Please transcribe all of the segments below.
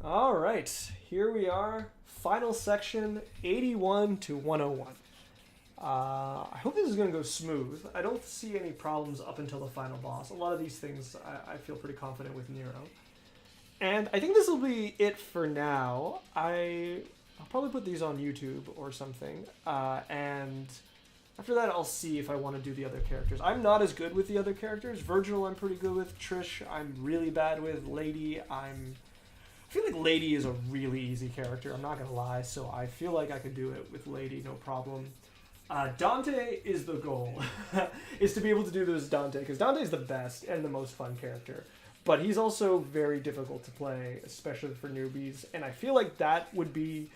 All right, here we are. Final section, 81 to 101. I hope this is going to go smooth. I don't see any problems up until the final boss. A lot of these things I feel pretty confident with Nero. And I think this will be it for now. I'll probably put these on YouTube or something. And after that, I'll see if I want to do the other characters. I'm not as good with the other characters. Virgil, I'm pretty good with. Trish, I'm really bad with. Lady, I feel like Lady is a really easy character. I'm not going to lie. So I feel like I could do it with Lady, no problem. Dante is the goal, is to be able to do this Dante, because Dante is the best and the most fun character. But he's also very difficult to play, especially for newbies. And I feel like that would be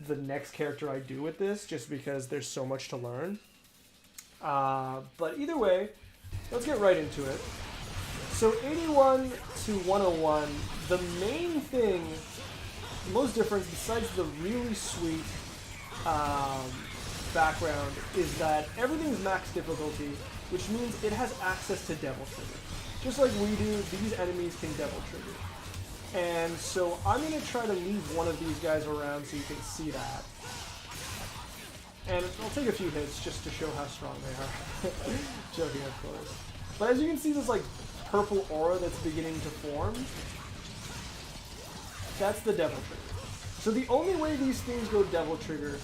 the next character I do with this, just because there's so much to learn. But either way, let's get right into it. So 81 to 101, the main thing, the most difference, besides the really sweet background, is that everything's max difficulty, which means it has access to Devil Trigger. Just like we do, these enemies can Devil Trigger. And so I'm going to try to leave one of these guys around so you can see that. And I'll take a few hits just to show how strong they are. Joking, of course. But as you can see, this like purple aura that's beginning to form, that's the Devil Trigger. So the only way these things go Devil Trigger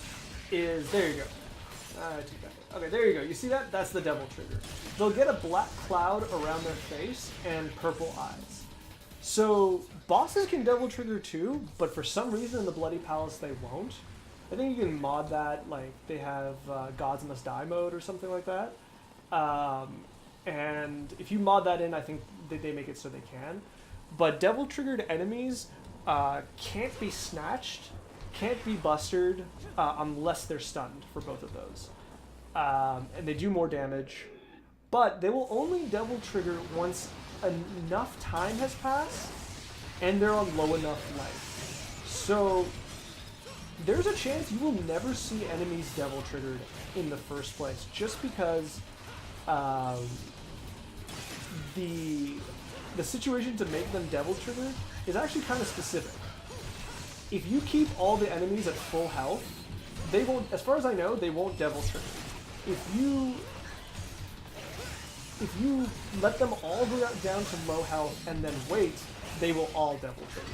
is, there you go. I took that. Okay, there you go. You see that? That's the Devil Trigger. They'll get a black cloud around their face and purple eyes. So bosses can Devil Trigger too, but for some reason in the Bloody Palace they won't. I think you can mod that, like they have Gods Must Die mode or something like that. And if you mod that in, I think they make it so they can. But Devil Triggered enemies can't be snatched, can't be bustered unless they're stunned for both of those. And they do more damage. But they will only Devil Trigger once enough time has passed and they're on low enough life. So there's a chance you will never see enemies Devil Triggered in the first place, just because the situation to make them Devil Triggered is actually kind of specific. If you keep all the enemies at full health, they won't, as far as I know, they won't Devil Trigger. If you let them all go down to low health and then wait, they will all Devil Trigger.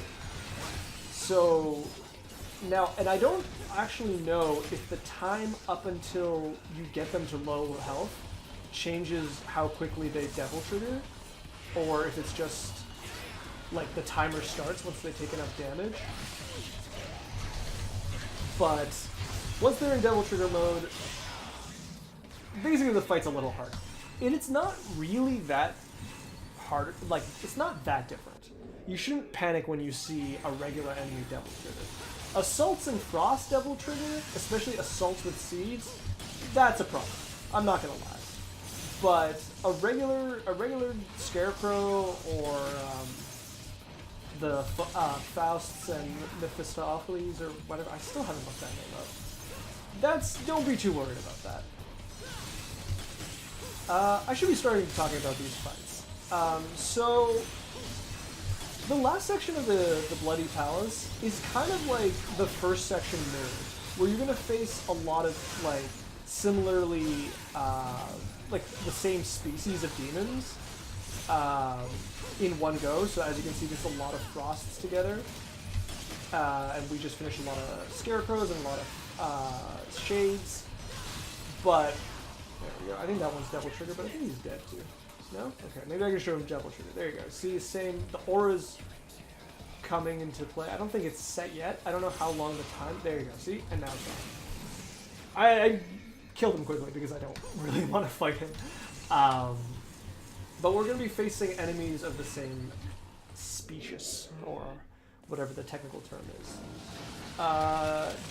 So now, and I don't actually know if the time up until you get them to low health changes how quickly they Devil Trigger, or if it's just like the timer starts once they take enough damage. But once they're in Devil Trigger mode, basically the fight's a little harder. And it's not really that hard, like, it's not that different. You shouldn't panic when you see a regular enemy Devil Trigger. Assaults and Frost Devil Trigger, especially assaults with seeds, that's a problem. I'm not gonna lie. But a regular Scarecrow or the Fausts and Mephistopheles or whatever, I still haven't looked that name up. Don't be too worried about that. I should be starting talking about these fights. So the last section of the Bloody Palace is kind of like the first section mirrored, where you're gonna face a lot of like similarly like the same species of demons in one go. So as you can see, there's a lot of Frosts together, and we just finished a lot of Scarecrows and a lot of Shades. But there we go. I think that one's Devil Trigger, but I think he's dead too. No? Okay, maybe I can show him Devil Trigger. There you go. See, same. The aura's coming into play. I don't think it's set yet. I don't know how long the time. There you go. See? And now it's on. I killed him quickly because I don't really want to fight him. But we're going to be facing enemies of the same species, or whatever the technical term is.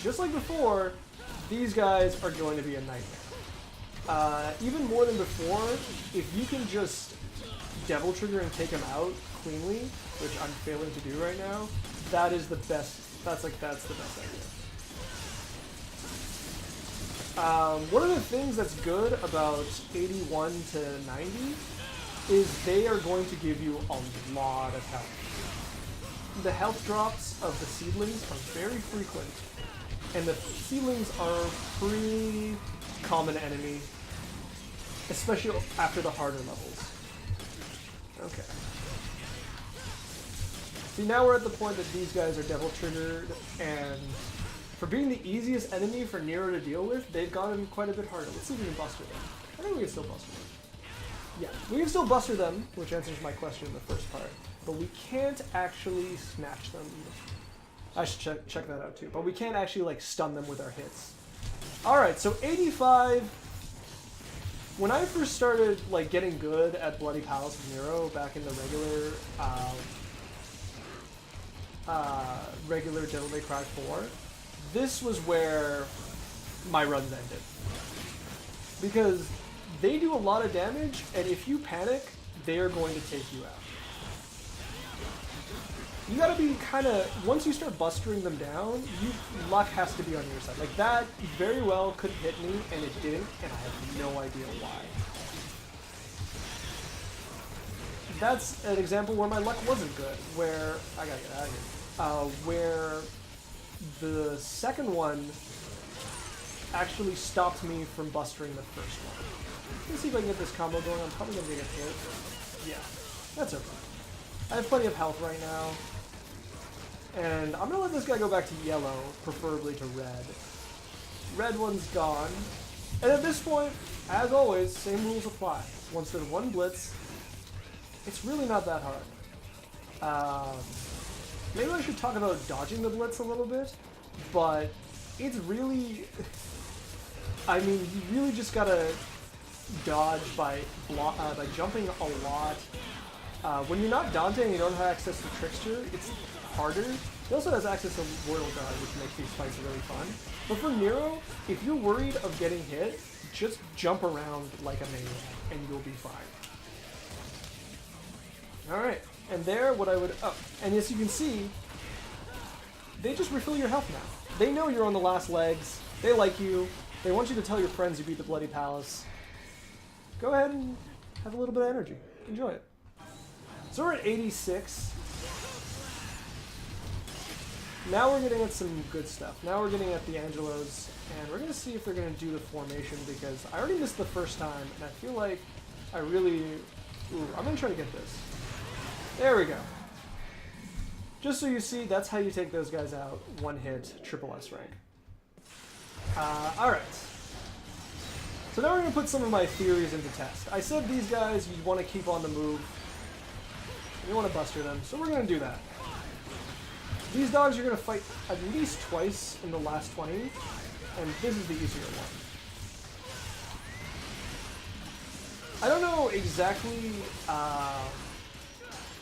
Just like before, these guys are going to be a nightmare. Even more than before, if you can just Devil Trigger and take them out cleanly, which I'm failing to do right now, that is the best. That's the best idea. One of the things that's good about 81 to 90 is they are going to give you a lot of health. the health drops of the seedlings are very frequent, and the seedlings are a pretty common enemy, especially after the harder levels. Okay. See, now we're at the point that these guys are devil triggered, and for being the easiest enemy for Nero to deal with, they've gotten quite a bit harder. Let's see if we can buster them. I think we can still buster them. Yeah, we can still buster them, which answers my question in the first part, but we can't actually snatch them. I should check that out too, but we can't actually like stun them with our hits. Alright, so 85. When I first started like getting good at Bloody Palace of Nero back in the regular Devil May Cry 4, this was where my runs ended. Because they do a lot of damage, and if you panic, they are going to take you out. You gotta be kind of, once you start bustering them down, luck has to be on your side. Like that very well could hit me, and it didn't, and I have no idea why. That's an example where my luck wasn't good, where, I gotta get out of here, where the second one actually stopped me from bustering the first one. Let's see if I can get this combo going. I'm probably gonna get hit. Yeah, that's okay. I have plenty of health right now. And I'm gonna let this guy go back to yellow, preferably to red. Red one's gone. And at this point, as always, same rules apply. Once there's one blitz, it's really not that hard. Maybe I should talk about dodging the blitz a little bit, but it's really... I mean, you really just gotta dodge by jumping a lot. When you're not Dante and you don't have access to Trickster, it's harder. He also has access to Royal Guard, which makes these fights really fun. But for Nero, if you're worried of getting hit, just jump around like a maniac, and you'll be fine. Alright, and there, what I would... Oh, and as you can see, they just refill your health now. They know you're on the last legs, they like you, they want you to tell your friends you beat the Bloody Palace. Go ahead and have a little bit of energy. Enjoy it. So we're at 86. Now we're getting at some good stuff. Now we're getting at the Angelos, and we're going to see if they're going to do the formation, because I already missed the first time, and I feel like I really... Ooh, I'm going to try to get this. There we go. Just so you see, that's how you take those guys out. One hit, triple S rank. Alright. So now we're going to put some of my theories into test. I said these guys, you want to keep on the move. You want to buster them, so we're going to do that. These dogs are going to fight at least twice in the last 20, and this is the easier one. I don't know exactly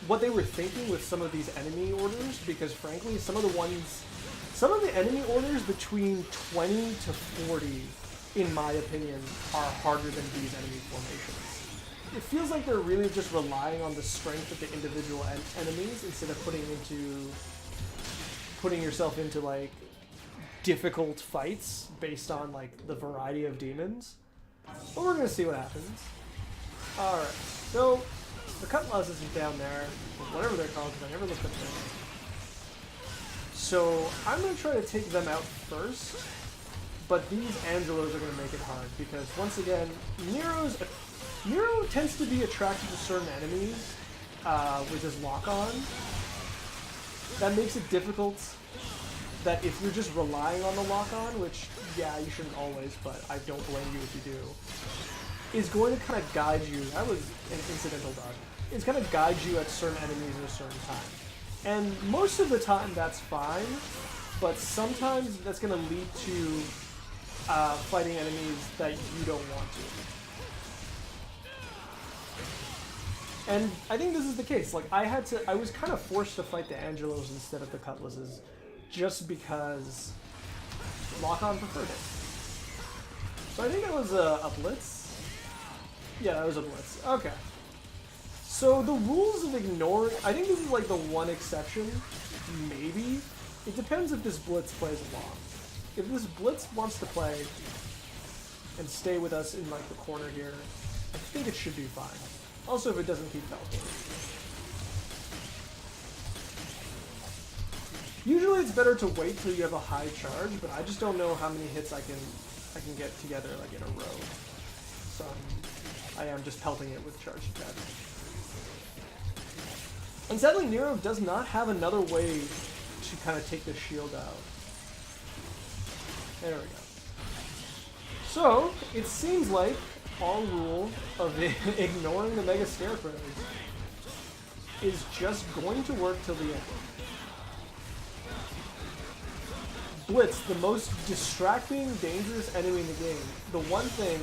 what they were thinking with some of these enemy orders, because frankly, some of the enemy orders between 20 to 40, in my opinion, are harder than these enemy formations. It feels like they're really just relying on the strength of the individual enemies instead of putting yourself into like difficult fights based on like the variety of demons. But we're gonna see what happens. Alright, so the Cutlasses is down there, or whatever they're called, because I never looked up there. So I'm gonna try to take them out first, but these Angelos are gonna make it hard, because once again, Nero tends to be attracted to certain enemies with his lock-on. That makes it difficult that if you're just relying on the lock-on, which, yeah, you shouldn't always, but I don't blame you if you do, is going to kind of guide you. That was an incidental dodge. It's going to guide you at certain enemies at a certain time. And most of the time that's fine, but sometimes that's going to lead to fighting enemies that you don't want to. And I think this is the case. Like, I was kind of forced to fight the Angelos instead of the Cutlasses, just because lock-on preferred it. So I think that was a blitz. Yeah, that was a blitz. Okay. So the rules of ignoring, I think this is like the one exception, maybe. It depends if this blitz plays along. If this blitz wants to play and stay with us in like the corner here, I think it should be fine. Also, if it doesn't keep teleporting. Usually it's better to wait till you have a high charge, but I just don't know how many hits I can get together like in a row. So I am just pelting it with charged attack. And sadly, Nero does not have another way to kind of take the shield out. There we go. So, it seems like our rule of ignoring the Mega Scarecrows is just going to work till the end. Blitz, the most distracting, dangerous enemy in the game. The one thing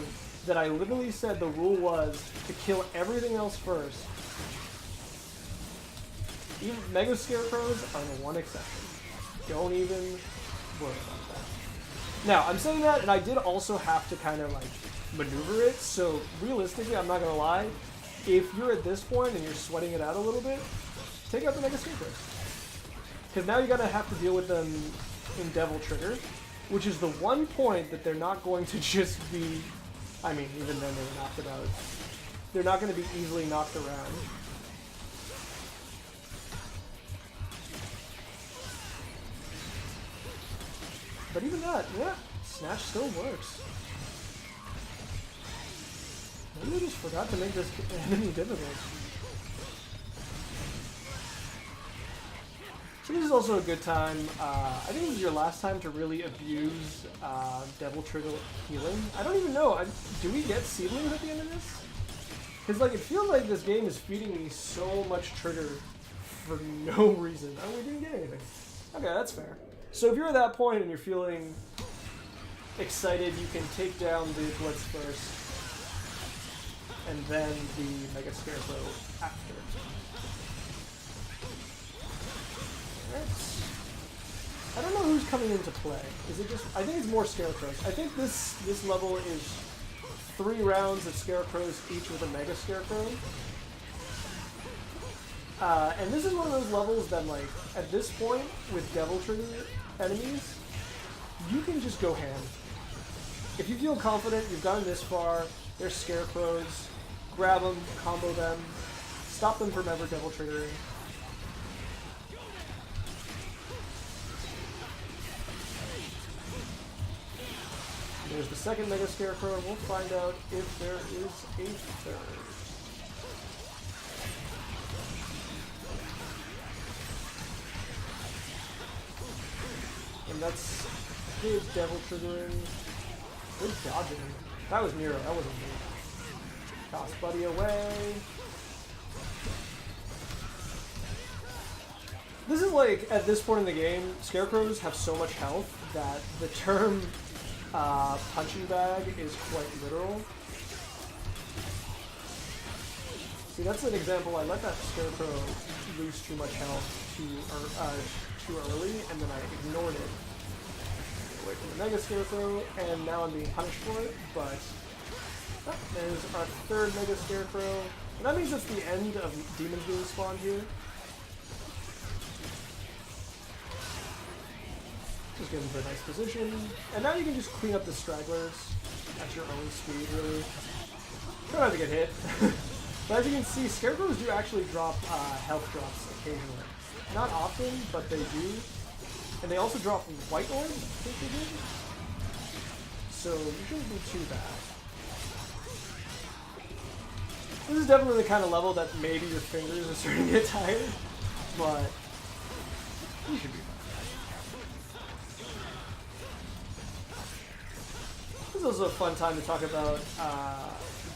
that I literally said the rule was to kill everything else first. Even Mega Scarecrows are the one exception. Don't even worry about that. Now, I'm saying that, and I did also have to kind of like maneuver it, so realistically, I'm not gonna lie, if you're at this point and you're sweating it out a little bit, take out the Mega Scarecrows. Because now you're gonna have to deal with them in Devil Trigger, which is the one point that they're not going to just be, I mean, even then they were knocked about. They're not going to be easily knocked around. But even that, yeah, Snatch still works. Maybe I just forgot to make this enemy difficult. So this is also a good time. I think this is your last time to really abuse Devil Trigger healing. I don't even know. Do we get seedlings at the end of this? Because like it feels like this game is feeding me so much trigger for no reason. Oh, we didn't get anything. Okay, that's fair. So if you're at that point and you're feeling excited, you can take down the Blitz first, and then the Mega Scarecrow after. I don't know who's coming into play. Is it just? I think it's more Scarecrows. I think this level is 3 rounds of Scarecrows each with a Mega Scarecrow. And this is one of those levels that, like, at this point with Devil Trigger enemies, you can just go ham. If you feel confident, you've gotten this far. There's Scarecrows. Grab them, combo them, stop them from ever Devil Triggering. There's the second Mega Scarecrow, and we'll find out if there is a third. And that's good Devil Triggering. Good dodging. That was Nero, that wasn't me. Toss Buddy away. This is like, at this point in the game, Scarecrows have so much health that the term punching bag is quite literal. See, that's an example. I let that Scarecrow lose too much health too early, and then I ignored it. Away from the Mega Scarecrow, and now I'm being punished for it, but there's our third Mega Scarecrow. And that means it's the end of demons being spawned here. Just get into a nice position. And now you can just clean up the stragglers at your own speed, really. Don't have to get hit. But as you can see, Scarecrows do actually drop health drops occasionally. Not often, but they do. And they also drop white orbs, I think they do. So you shouldn't be too bad. This is definitely the kind of level that maybe your fingers are starting to get tired, but you should be fine. This is also a fun time to talk about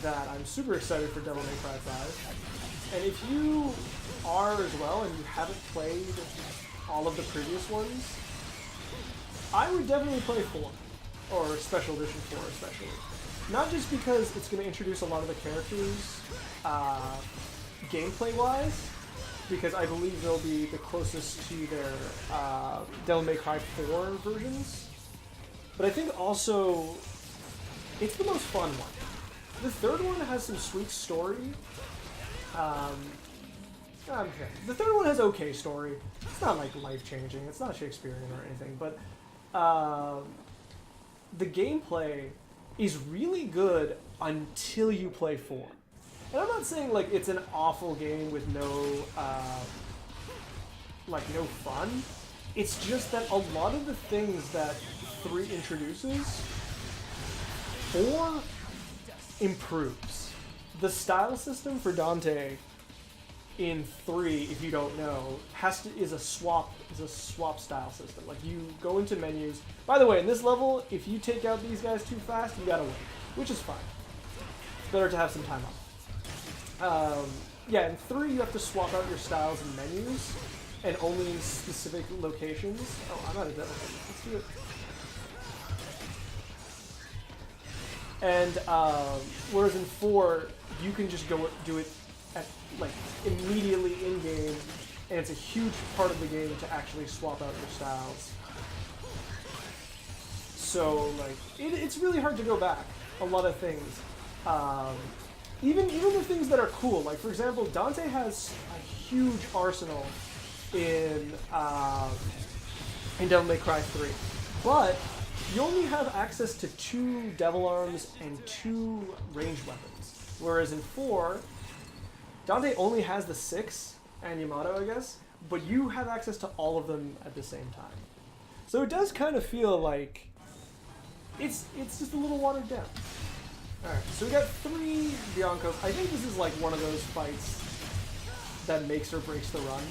that I'm super excited for Devil May Cry 5. And if you are as well and you haven't played all of the previous ones, I would definitely play 4, or Special Edition 4 especially. Not just because it's going to introduce a lot of the characters gameplay-wise, because I believe they'll be the closest to their Devil May Cry 4 versions, but I think also it's the most fun one. The third one has some sweet story. Okay. The third one has okay story. It's not like life-changing. It's not Shakespearean or anything, but the gameplay is really good until you play 4. And I'm not saying like it's an awful game with no fun, It's just that a lot of the things that 3 introduces, 4 improves. The style system for Dante in 3, if you don't know, is a swap style system. Like, you go into menus. By the way, in this level, if you take out these guys too fast, you gotta wait, which is fine. It's better to have some time off. Yeah, in 3, you have to swap out your styles and menus, and only in specific locations. Oh, I'm out of devil trigger. Let's do it. And whereas in 4, you can just go do it at, like, immediately in game, and it's a huge part of the game to actually swap out your styles. So, like, it's really hard to go back. A lot of things. Even the things that are cool, like, for example, Dante has a huge arsenal in Devil May Cry 3, but you only have access to 2 Devil Arms and 2 ranged weapons, whereas in 4, Dante only has the 6, and Yamato, I guess, but you have access to all of them at the same time. So it does kind of feel like it's just a little watered down. Alright, so we got 3 Biancos. I think this is like one of those fights that makes or breaks the run.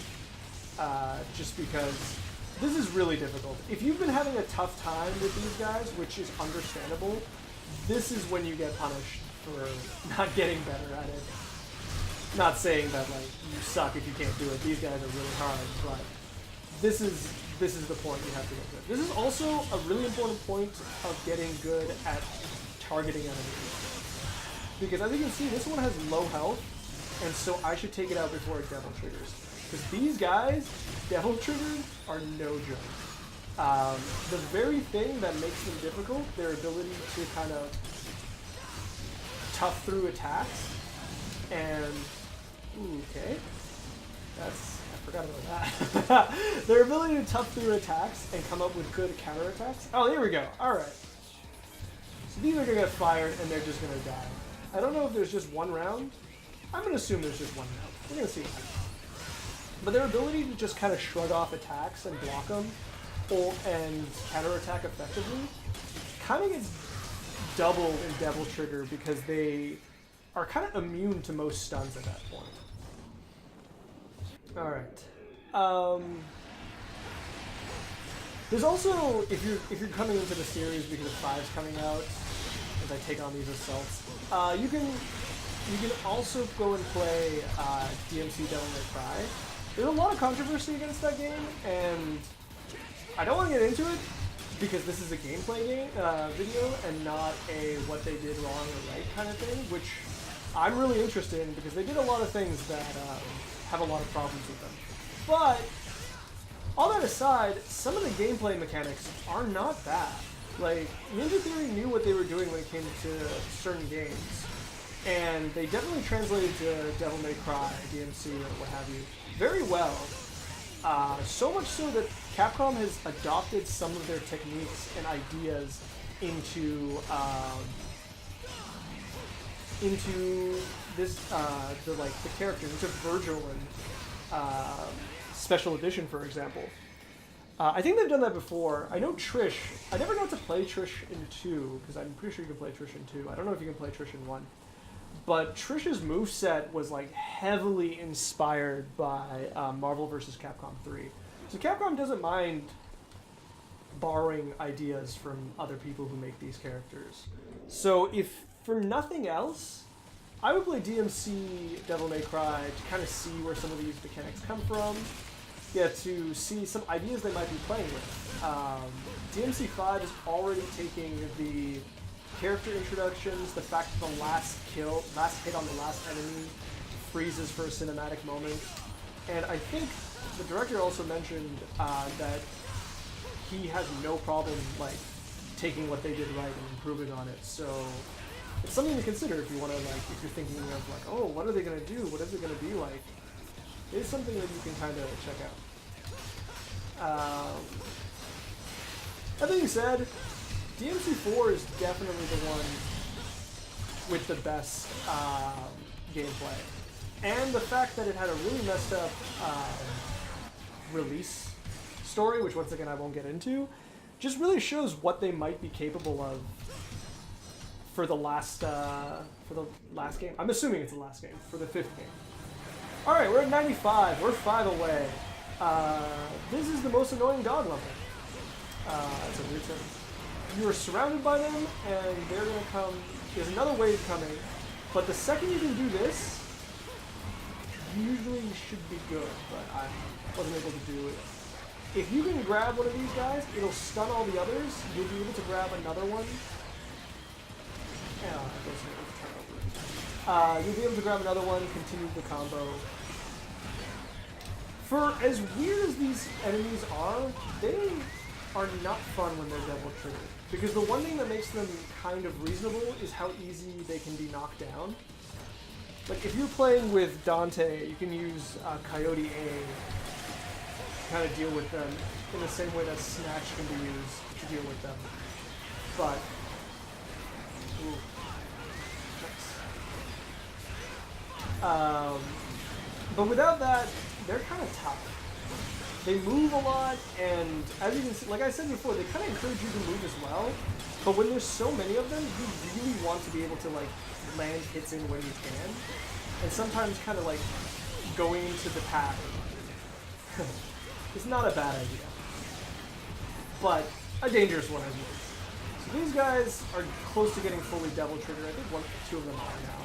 Just because this is really difficult. If you've been having a tough time with these guys, which is understandable, this is when you get punished for not getting better at it. Not saying that, like, you suck if you can't do it. These guys are really hard, but this is the point you have to get good. This is also a really important point of getting good at targeting enemies. Because as you can see, this one has low health, and so I should take it out before it devil triggers. Because these guys, devil triggered, are no joke. The very thing that makes them difficult, their ability to kind of tough through attacks, and okay, I forgot about that. Their ability to tough through attacks and come up with good counterattacks. Oh, there we go. All right. So these are gonna get fired, and they're just gonna die. I don't know if there's just one round. I'm gonna assume there's just one round. We're gonna see what happens. But their ability to just kind of shrug off attacks and block them, and counterattack effectively, kind of gets doubled in Devil Trigger because they are kind of immune to most stuns at that point. Alright. There's also, if you're coming into the series because of 5's coming out, as I take on these assaults, you can also go and play DMC Devil May Cry. There's a lot of controversy against that game, and I don't want to get into it because this is a gameplay video and not a what they did wrong or right kind of thing, which I'm really interested in because they did a lot of things that have a lot of problems with them. But all that aside, some of the gameplay mechanics are not bad. Like, Ninja Theory knew what they were doing when it came to certain games, and they definitely translated to Devil May Cry, DMC, or what have you, very well. So much so that Capcom has adopted some of their techniques and ideas into this the characters, into Virgil and Special Edition, for example. I think they've done that before. I know Trish. I never got to play Trish in 2 because I'm pretty sure you can play Trish in 2. I don't know if you can play Trish in 1. But Trish's moveset was like heavily inspired by Marvel vs. Capcom 3. So Capcom doesn't mind borrowing ideas from other people who make these characters. So if for nothing else, I would play DMC Devil May Cry to kind of see where some of these mechanics come from. Yeah, to see some ideas they might be playing with. DMC 5 is already taking the character introductions, the fact that the last hit on the last enemy freezes for a cinematic moment, and I think the director also mentioned that he has no problem like taking what they did right and improving on it. So it's something to consider if you want to if you're thinking of like, oh, what are they gonna do? What is it gonna be like? It's something that you can kind of check out. That being said, DMC 4 is definitely the one with the best gameplay. And the fact that it had a really messed up release story, which once again I won't get into, just really shows what they might be capable of for the last game. I'm assuming it's the last game, for the 5th game. All right, we're at 95. We're 5 away. This is the most annoying dog level. That's a weird sentence. You are surrounded by them, and they're gonna come. There's another wave coming, but the second you can do this, usually you should be good. But I wasn't able to do it. If you can grab one of these guys, it'll stun all the others. You'll be able to grab another one. Yeah, I guess it was turn over. You'll be able to grab another one, continue the combo. For as weird as these enemies are, they are not fun when they're double triggered. Because the one thing that makes them kind of reasonable is how easy they can be knocked down. Like if you're playing with Dante, you can use Coyote A to kind of deal with them in the same way that Snatch can be used to deal with them. But ooh, nice. But without that, they're kind of tough. They move a lot, and as you can see, like I said before, they kind of encourage you to move as well. But when there's so many of them, you really want to be able to like land hits in when you can, and sometimes kind of like going into the path is not a bad idea, but a dangerous one as well. So these guys are close to getting fully double triggered. I think 2 of them are now.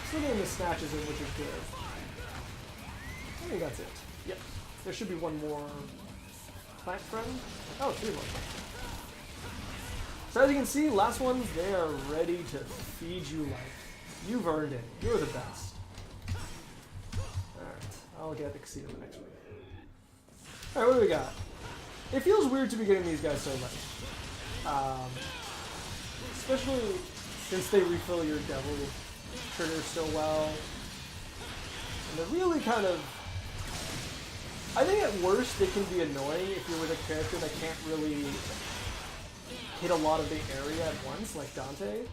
Still getting the snatches in, which is good. I think that's it. Yep. There should be one more plant friend. Oh, 3 more. So as you can see, last ones, they are ready to feed you life. You've earned it. You're the best. Alright, I'll get Exceed in the next week. Alright, what do we got? It feels weird to be getting these guys so late. Especially since they refill your devil triggers so well. And they're really kind of... I think at worst they can be annoying if you're with a character that can't really hit a lot of the area at once, like Dante.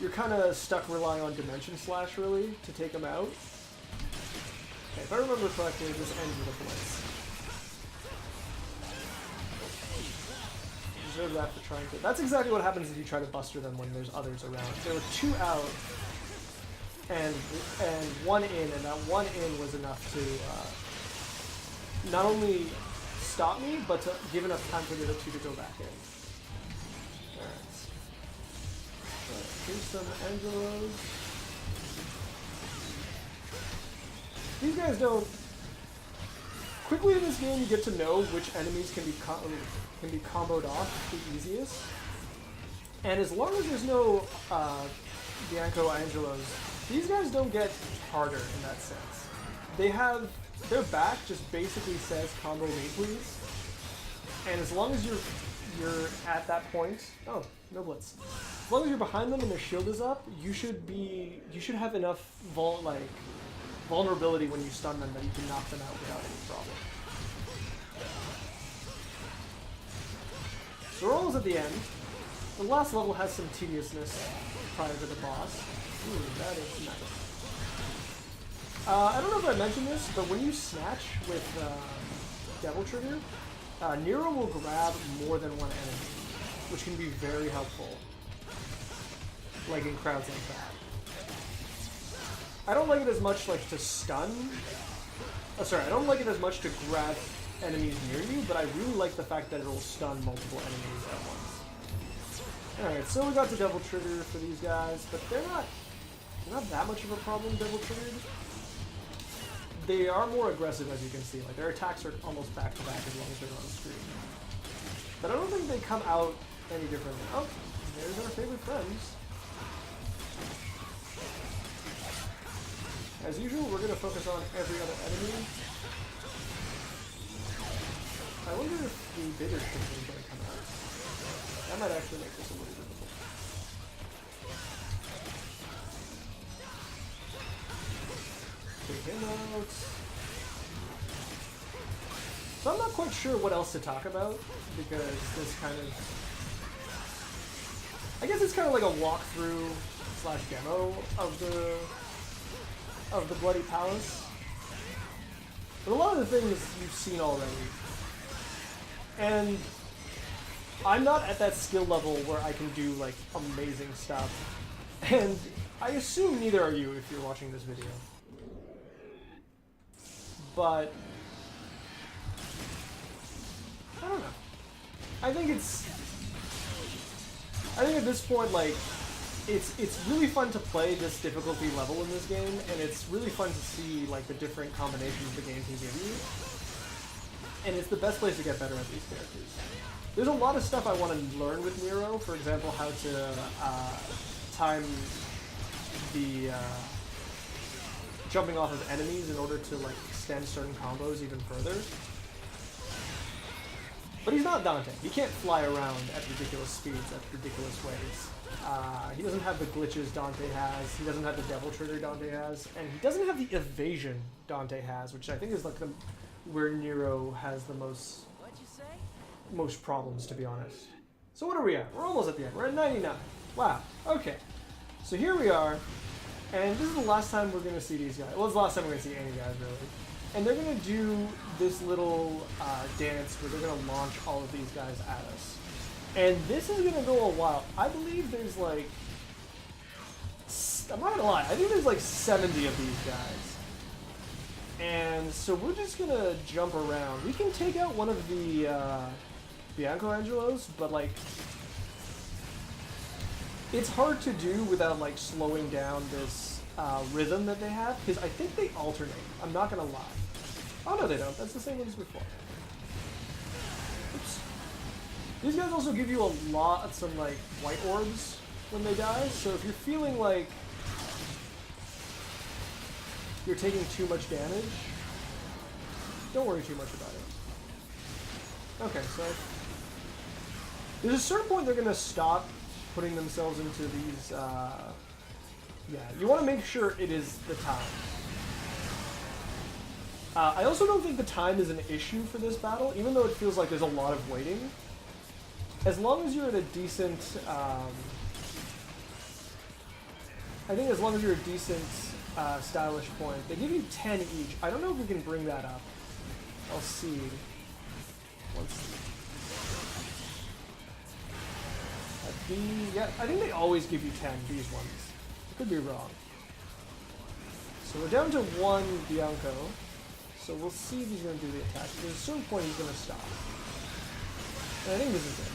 You're kind of stuck relying on Dimension Slash, really, to take him out. Okay, if I remember correctly, this ends with a blitz. Reserve that for trying to... That's exactly what happens if you try to buster them when there's others around. There were 2 out, and 1 in, and that 1 in was enough to... not only stop me, but to give enough time for the other 2 to go back in. Alright. Here's some Angelos. These guys don't... Quickly in this game, you get to know which enemies can be comboed off the easiest. And as long as there's no Bianco Angelos, these guys don't get harder in that sense. They have... Their back just basically says combo me please. And as long as you're at that point, oh, no blitz. As long as you're behind them and their shield is up, you should have enough vulnerability when you stun them that you can knock them out without any problem. So we're almost at the end. The last level has some tediousness prior to the boss. Ooh, that is nice. I don't know if I mentioned this, but when you snatch with Devil Trigger, Nero will grab more than one enemy, which can be very helpful, like in crowds like that. I don't like it as much like to stun. Oh, sorry, I don't like it as much to grab enemies near you, but I really like the fact that it'll stun multiple enemies at once. Alright, so we got the Devil Trigger for these guys, but they're not that much of a problem, Devil Triggered. They are more aggressive, as you can see. Like, their attacks are almost back-to-back as long as they're on the screen. But I don't think they come out any differently. Oh, there's our favorite friends. As usual, we're going to focus on every other enemy. I wonder if the bigger thing is going to come out. That might actually make this a little difficult. Take him out. So I'm not quite sure what else to talk about, because this kind of... I guess it's kind of like a walkthrough / demo of the Bloody Palace. But a lot of the things you've seen already. And I'm not at that skill level where I can do like amazing stuff. And I assume neither are you if you're watching this video. But I don't know. I think at this point, like, it's really fun to play this difficulty level in this game, and it's really fun to see like the different combinations the game can give you. And it's the best place to get better at these characters. There's a lot of stuff I want to learn with Nero. For example, how to time the jumping off of enemies in order to like extend certain combos even further. But he's not Dante. He can't fly around at ridiculous speeds, at ridiculous ways. He doesn't have the glitches Dante has. He doesn't have the devil trigger Dante has, and he doesn't have the evasion Dante has, which I think is like where Nero has the most problems, to be honest. So what are we at? We're almost at the end. We're at 99. Wow. Okay. So here we are, and this is the last time we're going to see these guys. Well, it's the last time we're going to see any guys, really. And they're going to do this little dance where they're going to launch all of these guys at us. And this is going to go a while. I believe there's like... I'm not going to lie. I think there's like 70 of these guys. And so we're just going to jump around. We can take out one of the Bianco Angelos, but like... It's hard to do without like slowing down this rhythm that they have, because I think they alternate. I'm not going to lie. Oh no, they don't. That's the same one as before. Oops. These guys also give you some like white orbs when they die, so if you're feeling like you're taking too much damage, don't worry too much about it. Okay, so there's a certain point they're going to stop putting themselves into these, yeah, you want to make sure it is the time. I also don't think the time is an issue for this battle, even though it feels like there's a lot of waiting. As long as you're at a decent, I think as long as you're a decent stylish point, they give you 10 each. I don't know if we can bring that up. I'll see. Yeah, I think they always give you 10, these ones. I could be wrong. So we're down to 1 Bianco. So we'll see if he's going to do the attack. There's a certain point he's going to stop. And I think this is it.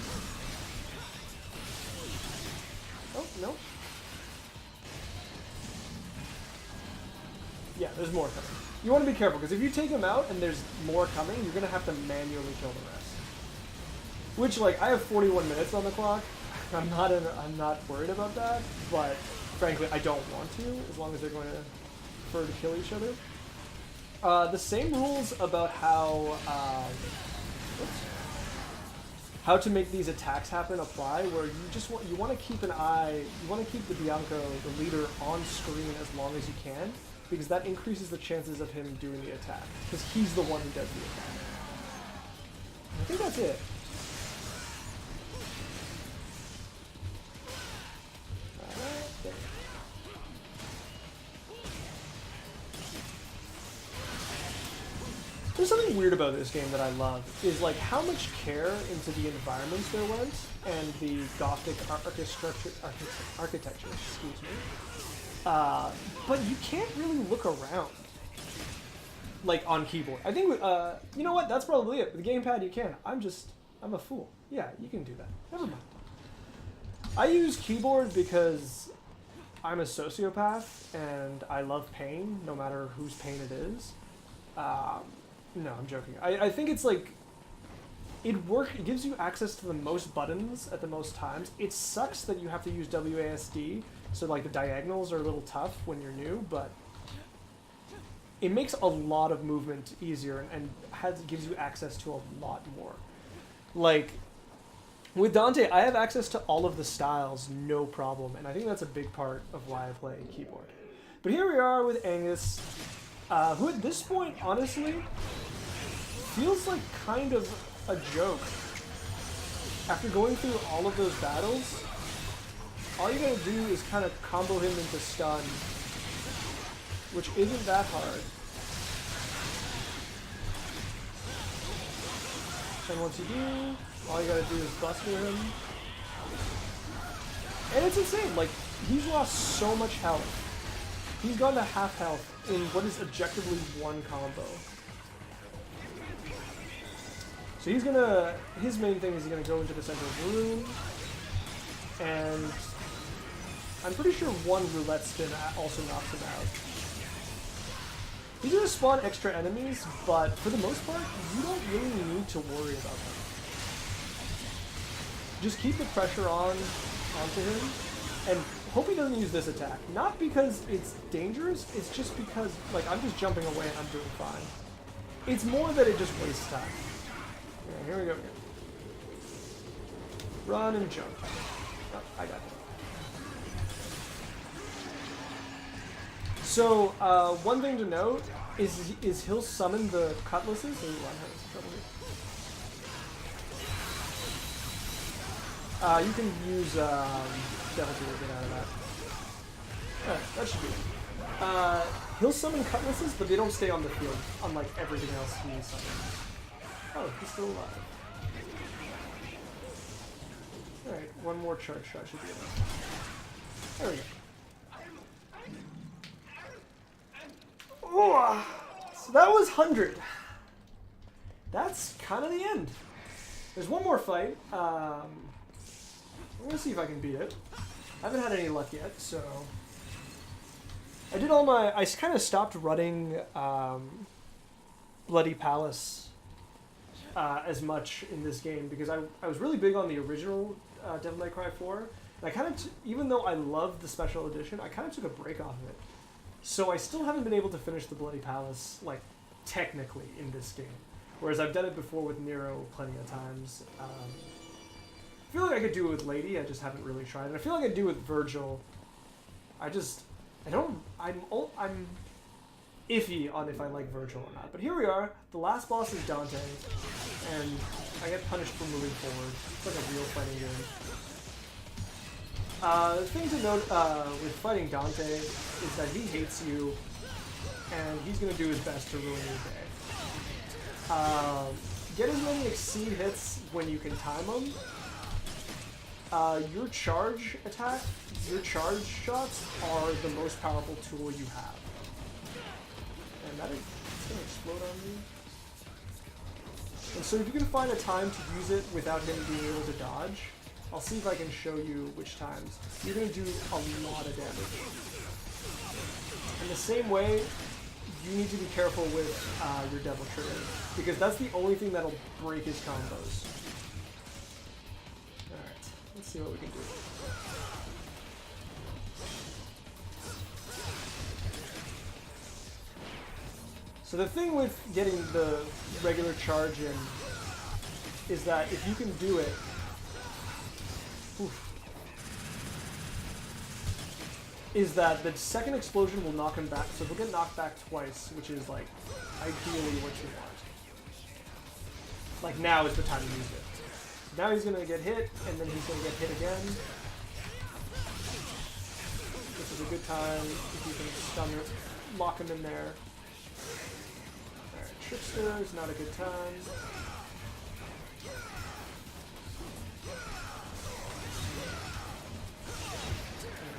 Oh, no. Yeah, there's more coming. You want to be careful, because if you take him out and there's more coming, you're going to have to manually kill the rest. Which, like, I have 41 minutes on the clock. I'm not worried about that, but frankly, I don't want to, as long as they're going to prefer to kill each other. The same rules about how to make these attacks happen apply, where you want to keep an eye, you want to keep the Bianco, the leader, on screen as long as you can, because that increases the chances of him doing the attack, because he's the one who does the attack. I think that's it. There's something weird about this game that I love, is like how much care into the environments there went, and the Gothic architecture, excuse me. But you can't really look around, like on keyboard. I think, you know what, that's probably it. With the gamepad you can. I'm a fool. Yeah, you can do that. Never mind. I use keyboard because I'm a sociopath, and I love pain, no matter whose pain it is. No, I'm joking. I think it's like, it gives you access to the most buttons at the most times. It sucks that you have to use WASD, so like the diagonals are a little tough when you're new, but it makes a lot of movement easier and gives you access to a lot more. Like, with Dante, I have access to all of the styles, no problem, and I think that's a big part of why I play keyboard. But here we are with Angus, who at this point, honestly, feels like kind of a joke. After going through all of those battles, all you gotta do is kind of combo him into stun, which isn't that hard. And once you do, all you gotta do is buster him. And it's insane, like, he's lost so much health. He's gone to half health in what is objectively one combo. So he's gonna, his main thing is he's gonna go into the central room, and I'm pretty sure one roulette spin also knocks him out. He's gonna spawn extra enemies, but for the most part, you don't really need to worry about them. Just keep the pressure onto him, and hope he doesn't use this attack. Not because it's dangerous, it's just because, like, I'm just jumping away and I'm doing fine. It's more that it just wastes time. Yeah, here we go again. Run and jump. Oh, I got it. So, one thing to note is he'll summon the cutlasses. Oh, I'm having some trouble here. You can use definitely to get out of that. Yeah, that should be it. He'll summon cutlasses, but they don't stay on the field, unlike everything else he summons. Oh, he's still alive. Alright, one more charge shot should be enough. There we go. Oh, so that was 100. That's kind of the end. There's one more fight. I'm gonna see if I can beat it. I haven't had any luck yet, so I did all my. I kind of stopped running Bloody Palace as much in this game because I was really big on the original Devil May Cry 4. And I kind of, even though I loved the special edition, I kind of took a break off of it. So I still haven't been able to finish the Bloody Palace, like, technically in this game. Whereas I've done it before with Nero plenty of times. I feel like I could do it with Lady, I just haven't really tried. And I feel like I do with Virgil. I'm iffy on if I like Virgil or not. But here we are, the last boss is Dante, and I get punished for moving forward. It's like a real fighting game. The thing to note with fighting Dante is that he hates you, and he's going to do his best to ruin your day. Get as many exceed hits when you can time them. Your charge attack, your charge shots are the most powerful tool you have. And that is going to explode on me. And so if you can find a time to use it without him being able to dodge, I'll see if I can show you which times. You're going to do a lot of damage. In the same way, you need to be careful with your Devil Trigger, because that's the only thing that'll break his combos. Alright, let's see what we can do. So the thing with getting the regular charge in is that if you can do it, is that the second explosion will knock him back, so he'll get knocked back twice, which is, like, ideally what you want. Like, now is the time to use it. Now he's going to get hit, and then he's going to get hit again. This is a good time if you can stun or lock him in there. Alright, Trickster is not a good time.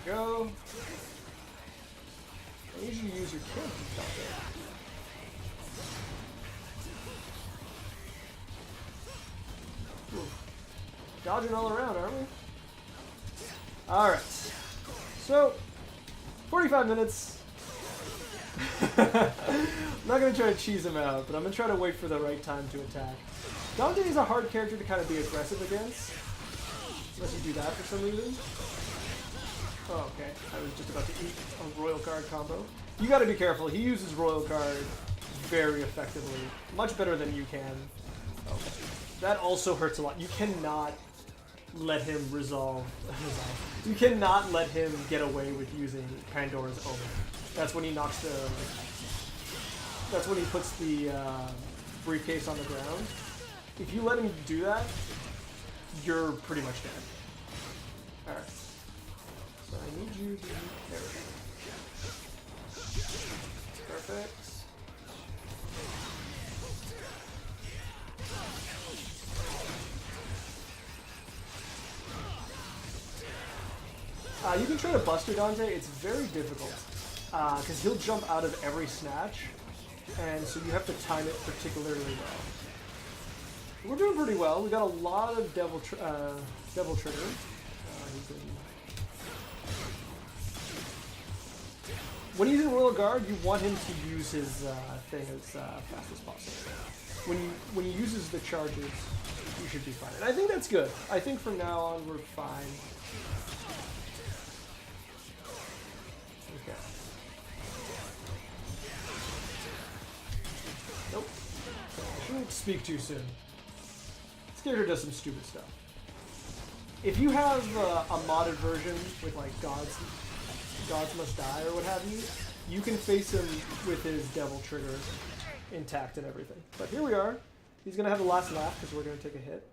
Go. I usually use your kill to stop it. Dodging all around, aren't we? Alright. So, 45 minutes. I'm not going to try to cheese him out, but I'm going to try to wait for the right time to attack. Dante is a hard character to kind of be aggressive against. Unless you do that for some reason. Oh, okay. I was just about to eat a Royal Guard combo. You gotta be careful. He uses Royal Guard very effectively. Much better than you can. Okay. That also hurts a lot. You cannot let him resolve. You cannot let him get away with using Pandora's Omen. That's when he knocks the... That's when he puts the briefcase on the ground. If you let him do that, you're pretty much dead. Alright. So I need you to... There we go. Perfect. You can try to Buster Dante. It's very difficult because he'll jump out of every snatch, and so you have to time it particularly well. We're doing pretty well. We got a lot of Devil Trigger. When he's in Royal Guard, you want him to use his thing as fast as possible. When he uses the charges, you should be fine. And I think that's good. I think from now on we're fine. Okay. Nope. I shouldn't speak too soon. This character does some stupid stuff. If you have a modded version with like Gods Must Die or what have you, you can face him with his Devil Trigger intact and everything. But here we are. He's going to have the last laugh because we're going to take a hit.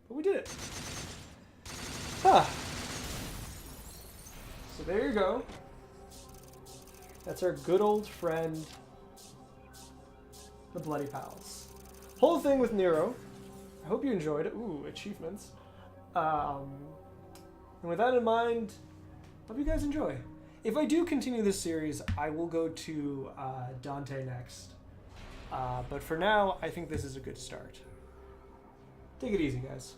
But we did it. Ah. So there you go. That's our good old friend, the Bloody Pals. Whole thing with Nero. I hope you enjoyed it. Ooh, achievements. And with that in mind, hope you guys enjoy. If I do continue this series, I will go to Dante next. But for now, I think this is a good start. Take it easy, guys.